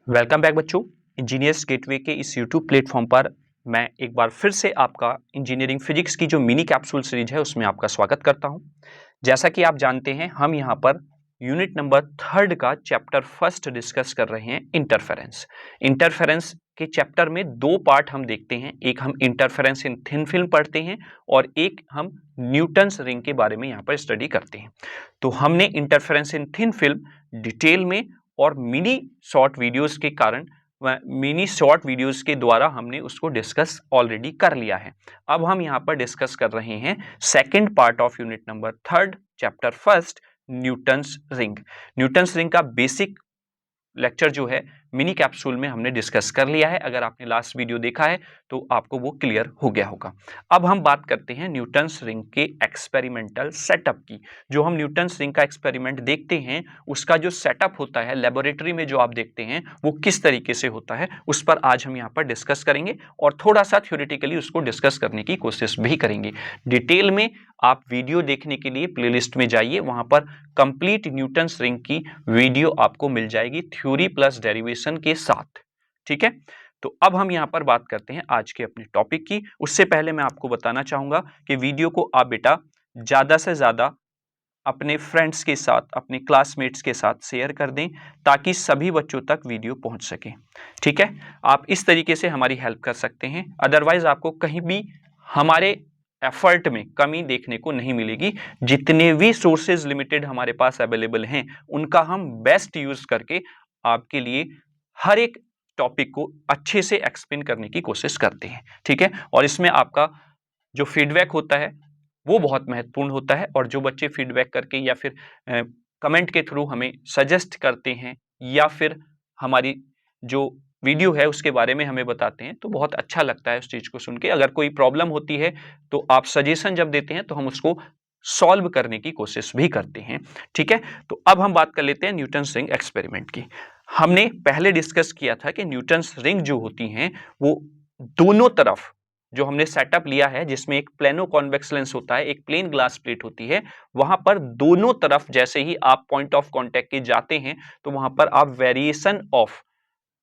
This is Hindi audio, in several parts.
वेलकम बैक बच्चों। इंजीनियर्स गेटवे के इस यूट्यूब प्लेटफॉर्म पर मैं एक बार फिर से आपका इंजीनियरिंग फिजिक्स की जो मिनी कैप्सूल सीरीज है उसमें आपका स्वागत करता हूं। जैसा कि आप जानते हैं हम यहां पर यूनिट नंबर 3 का चैप्टर फर्स्ट डिस्कस कर रहे हैं इंटरफेरेंस। इंटरफेरेंस के चैप्टर में दो पार्ट हम देखते हैं, एक हम इंटरफेरेंस इन थिन फिल्म पढ़ते हैं और एक हम न्यूटन्स रिंग के बारे में यहाँ पर स्टडी करते हैं। तो हमने इंटरफेरेंस इन थिन फिल्म डिटेल में और मिनी शॉर्ट वीडियोस के द्वारा हमने उसको डिस्कस ऑलरेडी कर लिया है। अब हम यहाँ पर डिस्कस कर रहे हैं second part of unit number 3 chapter first Newton's ring. Newton's ring का बेसिक लेक्चर जो है मिनी कैप्सूल में हमने डिस्कस कर लिया है। अगर आपने लास्ट वीडियो देखा है तो आपको वो क्लियर हो गया होगा। अब हम बात करते हैं न्यूटन्स रिंग के एक्सपेरिमेंटल सेटअप की। जो हम न्यूटन्स रिंग का एक्सपेरिमेंट देखते हैं उसका जो सेटअप होता है लेबोरेटरी में जो आप देखते हैं वो किस तरीके से होता है उस पर आज हम यहाँ पर डिस्कस करेंगे और थोड़ा सा थ्योरेटिकली उसको डिस्कस करने की कोशिश भी करेंगे। डिटेल में आप वीडियो देखने के लिए प्लेलिस्ट में जाइए, वहां पर कंप्लीट न्यूटन्स रिंग की वीडियो आपको मिल जाएगी थ्योरी प्लस डेरिवेशन के साथ। ठीक है, तो अब हम यहां पर बात करते हैं आज के अपने टॉपिक की। उससे पहले मैं आपको बताना चाहूंगा कि वीडियो को आप बेटा ज्यादा से ज्यादा अपने फ्रेंड्स के साथ, अपने क्लासमेट्स के साथ शेयर कर दें ताकि सभी बच्चों तक वीडियो पहुंच सके। ठीक है, आप इस तरीके से हमारी हेल्प कर सकते हैं। अदरवाइज आपको कहीं भी हमारे एफर्ट में कमी देखने को नहीं मिलेगी। जितने भी सोर्सेज लिमिटेड हमारे पास अवेलेबल हैं उनका हम बेस्ट यूज करके आपके लिए हर एक टॉपिक को अच्छे से एक्सप्लेन करने की कोशिश करते हैं। ठीक है, और इसमें आपका जो फीडबैक होता है वो बहुत महत्वपूर्ण होता है और जो बच्चे फीडबैक करके या फिर कमेंट के थ्रू हमें सजेस्ट करते हैं या फिर हमारी जो वीडियो है उसके बारे में हमें बताते हैं तो बहुत अच्छा लगता है उस चीज को सुन के। अगर कोई प्रॉब्लम होती है तो आप सजेशन जब देते हैं तो हम उसको सॉल्व करने की कोशिश भी करते हैं। ठीक है, तो अब हम बात कर लेते हैं न्यूटन्स रिंग एक्सपेरिमेंट की। हमने पहले डिस्कस किया था कि न्यूटन्स रिंग जो होती हैं वो दोनों तरफ जो हमने सेटअप लिया है जिसमें एक प्लेनो कॉन्वेक्स लेंस होता है, एक प्लेन ग्लास प्लेट होती है, वहां पर दोनों तरफ जैसे ही आप पॉइंट ऑफ कांटेक्ट के जाते हैं तो वहां पर आप वेरिएशन ऑफ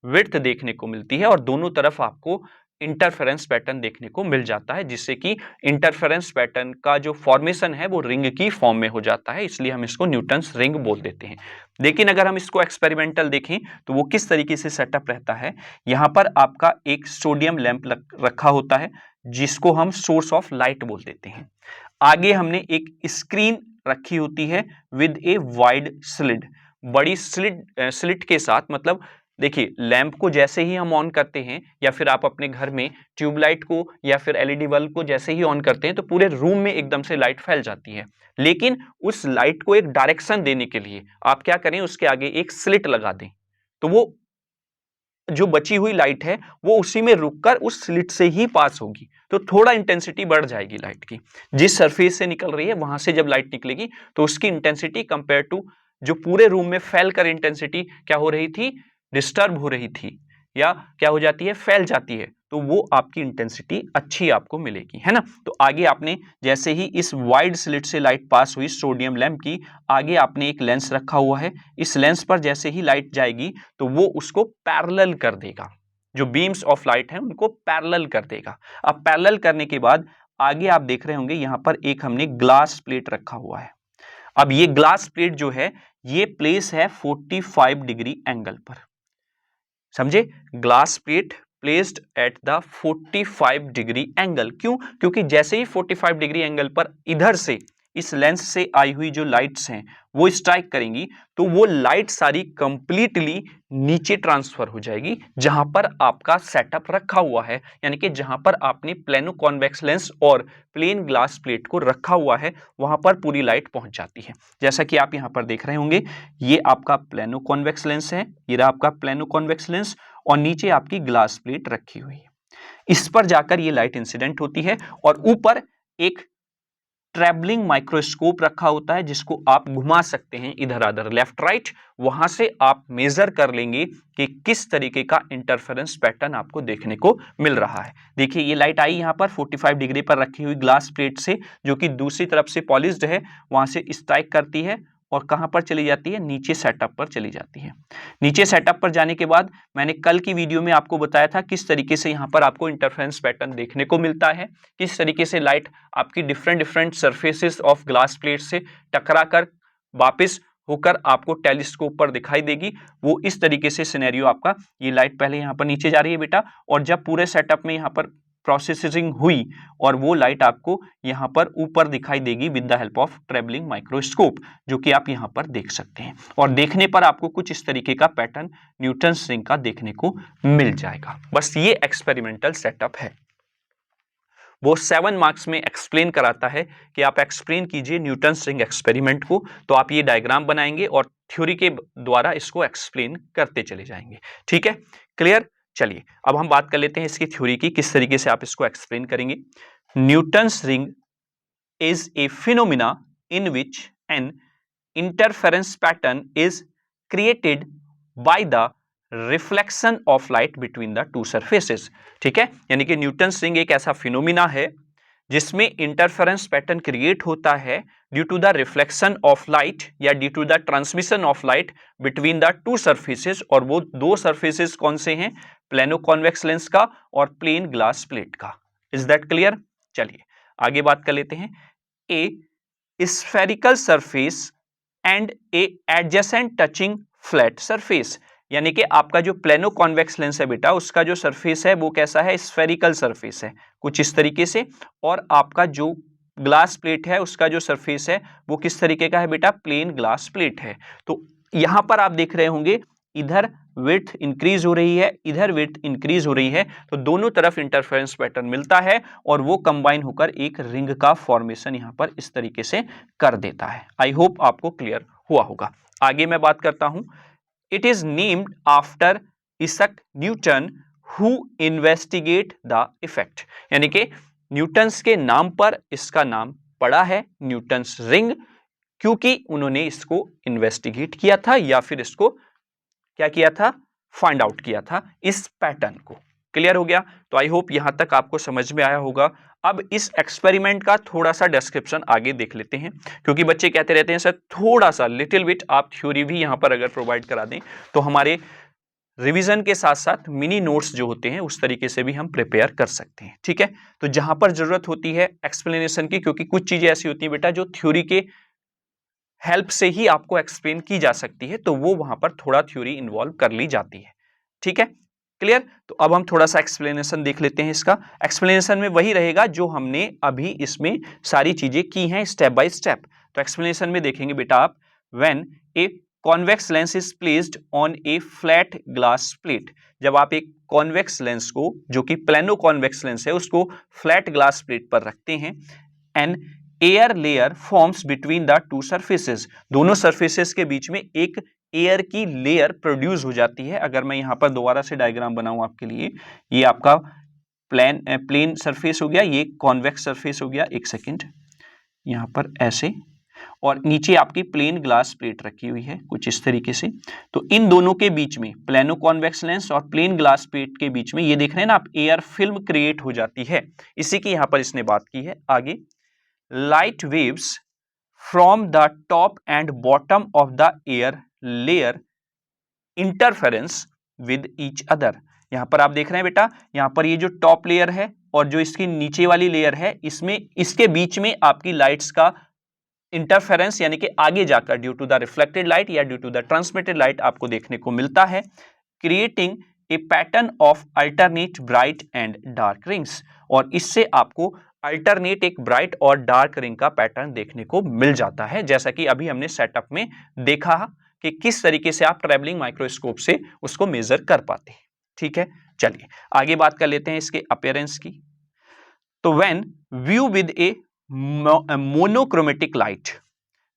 विड्थ देखने को मिलती है और दोनों तरफ आपको इंटरफेरेंस पैटर्न देखने को मिल जाता है, जिससे कि इंटरफेरेंस पैटर्न का जो फॉर्मेशन है वो रिंग की फॉर्म में हो जाता है, इसलिए हम इसको न्यूटन्स रिंग बोल देते हैं। लेकिन अगर हम इसको एक्सपेरिमेंटल देखें तो वो किस तरीके से सेटअप रहता है। यहां पर आपका एक सोडियम लैंप रखा होता है जिसको हम सोर्स ऑफ लाइट बोल देते हैं। आगे हमने एक स्क्रीन रखी होती है विद ए वाइड स्लिट, बड़ी स्लिट के साथ। मतलब देखिए, लैंप को जैसे ही हम ऑन करते हैं या फिर आप अपने घर में ट्यूबलाइट को या फिर एलईडी बल्ब को जैसे ही ऑन करते हैं तो पूरे रूम में एकदम से लाइट फैल जाती है। लेकिन उस लाइट को एक डायरेक्शन देने के लिए आप क्या करें, उसके आगे एक स्लिट लगा दें तो वो जो बची हुई लाइट है वो उसी में रुककर उस स्लिट से ही पास होगी, तो थोड़ा इंटेंसिटी बढ़ जाएगी लाइट की। जिस सरफेस से निकल रही है वहां से जब लाइट निकलेगी तो उसकी इंटेंसिटी कंपेयर टू जो पूरे रूम में फैलकर इंटेंसिटी क्या हो रही थी, डिस्टर्ब हो रही थी या क्या हो जाती है, फैल जाती है, तो वो आपकी इंटेंसिटी अच्छी आपको मिलेगी, है ना। तो आगे आपने जैसे ही इस वाइड स्लिट से लाइट पास हुई सोडियम लैंप की, आगे आपने एक लेंस रखा हुआ है। इस लेंस पर जैसे ही लाइट जाएगी तो वो उसको पैरेलल कर देगा, जो बीम्स ऑफ लाइट है उनको पैरेलल कर देगा। अब पैरेलल करने के बाद आगे आप देख रहे होंगे यहां पर एक हमने ग्लास प्लेट रखा हुआ है। अब ये ग्लास प्लेट जो है ये प्लेस है 45 डिग्री एंगल पर, समझे। Glass plate placed at the 45 degree angle. क्यों? क्योंकि जैसे ही 45 डिग्री एंगल पर इधर से इस लेंस से आई हुई जो लाइट्स हैं वो स्ट्राइक करेंगी तो वो लाइट सारी कंप्लीटली नीचे ट्रांसफर हो जाएगी जहां पर आपका सेटअप रखा हुआ है, यानी कि जहां पर आपने प्लेनो कॉन्वेक्स लेंस और प्लेन ग्लास प्लेट को रखा हुआ है वहां पर पूरी लाइट पहुंच जाती है। जैसा कि आप यहां पर देख रहे होंगे ये आपका प्लेनो कॉन्वेक्स लेंस है, ये रहा आपका प्लेनो कॉन्वेक्स लेंस और नीचे आपकी ग्लास प्लेट रखी हुई है। इस पर जाकर ये लाइट इंसिडेंट होती है और ऊपर एक ट्रैवलिंग माइक्रोस्कोप रखा होता है जिसको आप घुमा सकते हैं इधर उधर लेफ्ट राइट, वहां से आप मेजर कर लेंगे कि किस तरीके का इंटरफेरेंस पैटर्न आपको देखने को मिल रहा है। देखिए ये लाइट आई यहां पर 45 डिग्री पर रखी हुई ग्लास प्लेट से जो कि दूसरी तरफ से पॉलिश्ड है, वहां से स्ट्राइक करती है और कहां पर चली जाती है, नीचे सेटअप पर चली जाती है। नीचे सेटअप पर जाने के बाद मैंने कल की वीडियो में आपको बताया था किस तरीके से यहां पर आपको इंटरफेरेंस पैटर्न देखने को मिलता है, किस तरीके से लाइट आपकी different surfaces of glass plate से टकरा कर वापस होकर आपको टेलीस्कोप पर दिखाई देगी। वो इस तरीके से सिनेरियो आपका, ये लाइट पहले यहाँ पर नीचे जा रही है बेटा, और जब पूरे सेटअप में यहाँ पर प्रोसेसिंग हुई और वो लाइट आपको यहाँ पर ऊपर दिखाई देगी with the help of travelling microscope, जो कि आप यहाँ पर देख सकते हैं। और देखने पर आपको कुछ इस तरीके का पैटर्न न्यूटन्स रिंग का देखने को मिल जाएगा। बस ये एक्सपेरिमेंटल सेटअप है। वो 7 मार्क्स में एक्सप्लेन कराता है कि आप एक्सप्लेन कीजिए न्यूटन्स रिंग एक्सपेरिमेंट को, तो आप ये डायग्राम बनाएंगे और थ्योरी के द्वारा इसको एक्सप्लेन करते चले जाएंगे। ठीक है, क्लियर। चलिए अब हम बात कर लेते हैं इसकी थ्योरी की, किस तरीके से आप इसको एक्सप्लेन करेंगे। Newton's ring is a phenomena in which N interference pattern is created by the reflection of light between the two surfaces. ठीक है, यानी कि न्यूटन्स रिंग एक ऐसा फिनोमिना है जिसमें इंटरफेरेंस पैटर्न क्रिएट होता है due to the reflection of light या due to the transmission of light between the two surfaces. और वो दो सरफेसेस कौन से हैं, प्लेनो कॉन्वेक्स लेंस का और प्लेन ग्लास प्लेट का। Is that clear. चलिए आगे बात कर लेते हैं। ए spherical surface and A adjacent touching flat surface, यानी कि आपका जो प्लेनो कॉन्वेक्स लेंस है बेटा, उसका जो सरफेस है वो कैसा है, स्फेरिकल सरफेस है कुछ इस तरीके से, और आपका जो ग्लास प्लेट है उसका जो सरफेस है वो किस तरीके का है बेटा, प्लेन ग्लास प्लेट है। तो यहां पर आप देख रहे होंगे इधर विड्थ इंक्रीज हो रही है, इधर विड्थ इंक्रीज हो रही है, तो दोनों तरफ इंटरफेरेंस पैटर्न मिलता है और वो कंबाइन होकर एक रिंग का फॉर्मेशन यहां पर इस तरीके से कर देता है। आई होप आपको क्लियर हुआ होगा। आगे मैं बात करता हूं। It is named after Isaac Newton who investigate the effect, यानी कि न्यूटन्स के नाम पर इसका नाम पड़ा है न्यूटन्स रिंग, क्योंकि उन्होंने इसको इन्वेस्टिगेट किया था या फिर इसको क्या किया था, फाइंड आउट किया था इस पैटर्न को। क्लियर हो गया। तो आई होप यहां तक आपको समझ में आया होगा। अब इस एक्सपेरिमेंट का थोड़ा सा डिस्क्रिप्शन आगे देख लेते हैं, क्योंकि बच्चे कहते रहते हैं सर थोड़ा सा लिटिल बिट आप थ्योरी भी यहां पर अगर प्रोवाइड करा दें तो हमारे रिवीजन के साथ साथ मिनी नोट्स जो होते हैं उस तरीके से भी हम प्रिपेयर कर सकते हैं। ठीक है, तो जहां पर जरूरत होती है एक्सप्लेनेशन की, क्योंकि कुछ चीजें ऐसी होती है बेटा जो थ्योरी के हेल्प से ही आपको एक्सप्लेन की जा सकती है, तो वो वहां पर थोड़ा थ्योरी इन्वॉल्व कर ली जाती है। ठीक है, क्लियर। तो अब हम थोड़ा सा एक्सप्लेनेशन देख लेते हैं। इसका एक्सप्लेनेशन में वही रहेगा जो हमने अभी इसमें सारी चीजें की हैं स्टेप बाय स्टेप। तो एक्सप्लेनेशन में देखेंगे बेटा आप, when a convex lens is placed on A flat glass plate, जब आप एक कॉन्वेक्स लेंस को, जो कि प्लेनो कॉन्वेक्स लेंस है, उसको फ्लैट ग्लास प्लेट पर रखते हैं, an air layer forms between the two surfaces, दोनों सरफेसेस के बीच में एक एयर की लेयर प्रोड्यूस हो जाती है। अगर मैं यहां पर दोबारा से डायग्राम बनाऊं आपके लिए, ये आपका प्लेन सरफेस हो गया, ये कॉन्वेक्स सरफेस हो गया, एक सेकेंड, यहां पर ऐसे, और नीचे आपकी प्लेन ग्लास प्लेट रखी हुई है कुछ इस तरीके से। तो इन दोनों के बीच में, प्लेनो कॉन्वेक्स लेंस और प्लेन ग्लास प्लेट के बीच में, ये देख रहे हैं ना आप, एयर फिल्म क्रिएट हो जाती है। इसी की यहां पर इसने बात की है। आगे, light waves from the top and bottom of the air layer interference with each other, यहां पर आप देख रहे हैं बेटा, यहां पर ये जो टॉप लेयर है और जो इसकी नीचे वाली लेयर है, इसमें इसके बीच में आपकी लाइट्स का इंटरफेरेंस, यानी कि आगे जाकर due to the reflected light या due to the transmitted light आपको देखने को मिलता है, creating a pattern of alternate bright and dark rings, और इससे आपको अल्टरनेट एक ब्राइट और डार्क रिंग का पैटर्न देखने को मिल जाता है, जैसा कि अभी हमने सेटअप में देखा कि किस तरीके से आप ट्रैवलिंग माइक्रोस्कोप से उसको मेजर कर पाते हैं। ठीक है, चलिए आगे बात कर लेते हैं इसके अपीयरेंस की। तो when view with a monochromatic light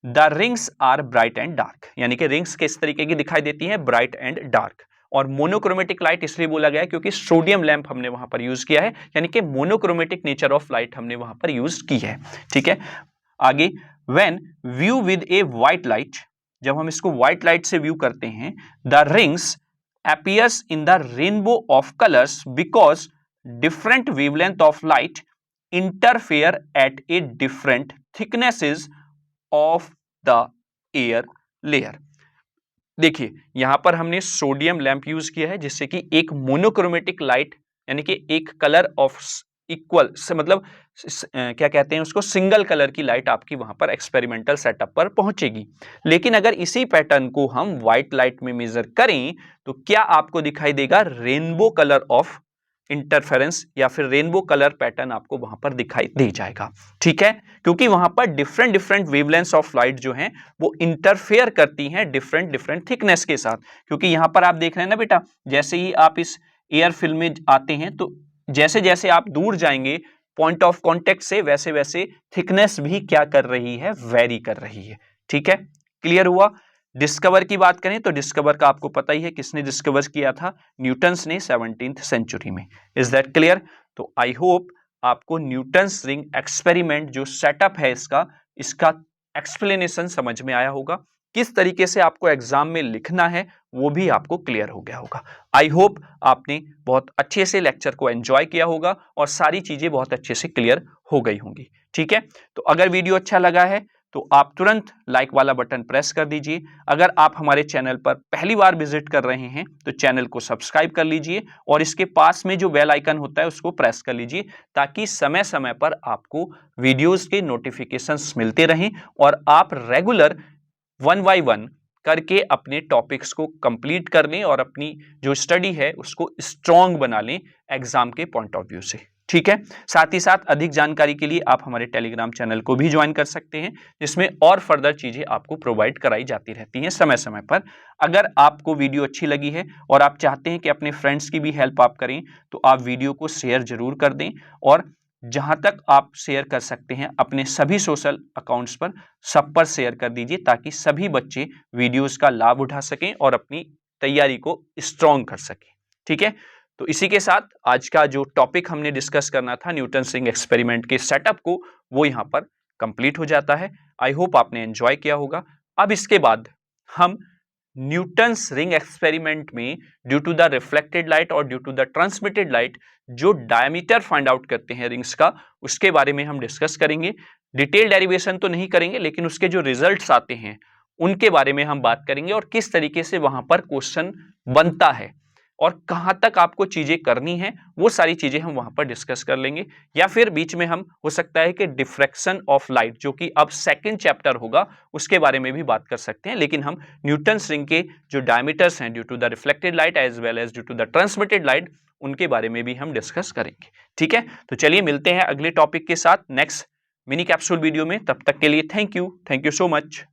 the rings are bright and dark, यानी कि रिंग्स किस तरीके की दिखाई देती हैं, ब्राइट एंड डार्क। और मोनोक्रोमेटिक लाइट इसलिए बोला गया है क्योंकि सोडियम लैंप हमने वहां पर यूज किया है, यानी कि मोनोक्रोमेटिक नेचर ऑफ लाइट हमने वहां पर यूज की है। ठीक है, आगे, when view with a white light, जब हम इसको व्हाइट लाइट से व्यू करते हैं, the rings appears in the rainbow of colours because different wavelength of light interfere at a different thicknesses of the air layer. देखिए यहां पर हमने सोडियम लैंप यूज किया है जिससे कि एक मोनोक्रोमेटिक लाइट यानी कि एक कलर ऑफ इक्वल से मतलब क्या कहते हैं उसको, सिंगल कलर की लाइट आपकी वहां पर एक्सपेरिमेंटल सेटअप पर पहुंचेगी। लेकिन अगर इसी पैटर्न को हम व्हाइट लाइट में मेजर करें तो क्या आपको दिखाई देगा, रेनबो कलर ऑफ इंटरफेरेंस या फिर रेनबो कलर पैटर्न आपको वहां पर दिखाई दे जाएगा। ठीक है, क्योंकि वहां पर different different wavelengths of light जो हैं वो इंटरफेयर करती हैं डिफरेंट डिफरेंट थिकनेस के साथ। क्योंकि यहां पर आप देख रहे हैं ना बेटा, जैसे ही आप इस एयर फिल्म में आते हैं तो जैसे जैसे आप दूर जाएंगे पॉइंट ऑफ कांटेक्ट से, वैसे वैसे थिकनेस भी क्या कर रही है, वेरी कर रही है। ठीक है, क्लियर हुआ। डिस्कवर की बात करें तो डिस्कवर का आपको पता ही है, किसने डिस्कवर किया था, न्यूटन्स ने 17th सेंचुरी में। Is that clear? तो आई होप आपको न्यूटन्स रिंग एक्सपेरिमेंट जो सेटअप है इसका एक्सप्लेनेशन समझ में आया होगा। किस तरीके से आपको एग्जाम में लिखना है वो भी आपको क्लियर हो गया होगा। आई होप आपने बहुत अच्छे से लेक्चर को एंजॉय किया होगा और सारी चीजें बहुत अच्छे से क्लियर हो गई होंगी। ठीक है, तो अगर वीडियो अच्छा लगा है तो आप तुरंत लाइक वाला बटन प्रेस कर दीजिए। अगर आप हमारे चैनल पर पहली बार विजिट कर रहे हैं तो चैनल को सब्सक्राइब कर लीजिए और इसके पास में जो बेल आइकन होता है उसको प्रेस कर लीजिए, ताकि समय समय पर आपको वीडियोस के नोटिफिकेशंस मिलते रहें और आप रेगुलर 1 बाय 1 करके अपने टॉपिक्स को कंप्लीट कर लें और अपनी जो स्टडी है उसको स्ट्रॉन्ग बना लें एग्जाम के पॉइंट ऑफ व्यू से। ठीक है, साथ ही साथ अधिक जानकारी के लिए आप हमारे टेलीग्राम चैनल को भी ज्वाइन कर सकते हैं, जिसमें और फर्दर चीजें आपको प्रोवाइड कराई जाती रहती हैं समय समय पर। अगर आपको वीडियो अच्छी लगी है और आप चाहते हैं कि अपने फ्रेंड्स की भी हेल्प आप करें तो आप वीडियो को शेयर जरूर कर दें, और जहां तक आप शेयर कर सकते हैं अपने सभी सोशल अकाउंट्स पर सब पर शेयर कर दीजिए, ताकि सभी बच्चे वीडियोस का लाभ उठा सकें और अपनी तैयारी को स्ट्रॉन्ग कर सकें। ठीक है, तो इसी के साथ आज का जो टॉपिक हमने डिस्कस करना था न्यूटन्स रिंग एक्सपेरिमेंट के सेटअप को, वो यहां पर कंप्लीट हो जाता है। आई होप आपने एंजॉय किया होगा। अब इसके बाद हम न्यूटन्स रिंग एक्सपेरिमेंट में due to the reflected light और due to the transmitted light जो डायमीटर फाइंड आउट करते हैं रिंग्स का, उसके बारे में हम डिस्कस करेंगे। डिटेल डेरिवेशन तो नहीं करेंगे, लेकिन उसके जो रिजल्ट्स आते हैं उनके बारे में हम बात करेंगे और किस तरीके से वहां पर क्वेश्चन बनता है और कहां तक आपको चीजें करनी है, वो सारी चीजें हम वहां पर डिस्कस कर लेंगे। या फिर बीच में हम हो सकता है कि डिफ्रैक्शन ऑफ लाइट, जो कि अब सेकंड चैप्टर होगा, उसके बारे में भी बात कर सकते हैं। लेकिन हम न्यूटन्स रिंग के जो डायमीटर्स हैं due to the reflected light as well as due to the transmitted light, उनके बारे में भी हम डिस्कस करेंगे। ठीक है, तो चलिए मिलते हैं अगले टॉपिक के साथ नेक्स्ट मिनी कैप्सूल वीडियो में। तब तक के लिए थैंक यू सो मच।